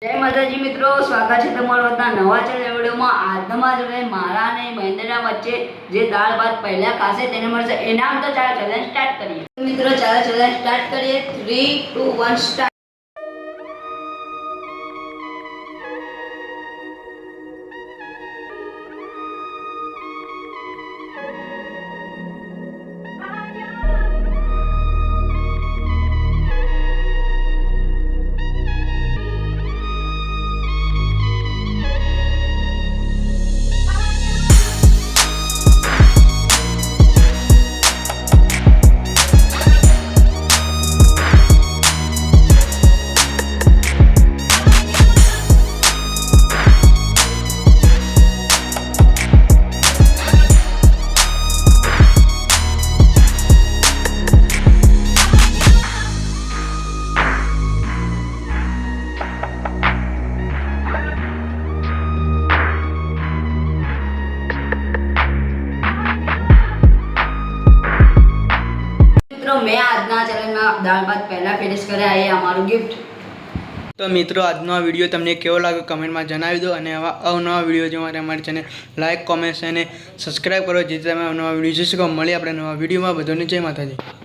જય માતાજી મિત્રો, સ્વાગત છે તમારું આજના નવા ચેનલ વિડીયોમાં। આજના જોડે મારા અને મહેન્દ્રના વચ્ચે જે દાળ ભાત પહેલા ખાશે તેને મળશે ઇનામ। તો ચાલો ચેલેન્જ સ્ટાર્ટ કરીએ। મિત્રો ચાલો ચેલેન્જ સ્ટાર્ટ કરીએ। 3 2 1 સ્ટાર્ટ। मैं આજના ચેલેન્જમાં દાળ ભાત પહેલા ફિનિશ કર્યા એ અમારું ગિફ્ટ। તો મિત્રો આજનો આ વિડીયો તમને કેવો લાગ્યો કમેન્ટમાં જણાવી દો અને આવા અવનવા વિડીયો જોવા માટે અમારી ચેનલ લાઈક કોમેન્ટ અને સબસ્ક્રાઈબ કરો જેથી તમે અવનવા વિડીયો જોઈ શકો। મળીએ આપણે નવા વિડીયોમાં। બધાને જય માતાજી।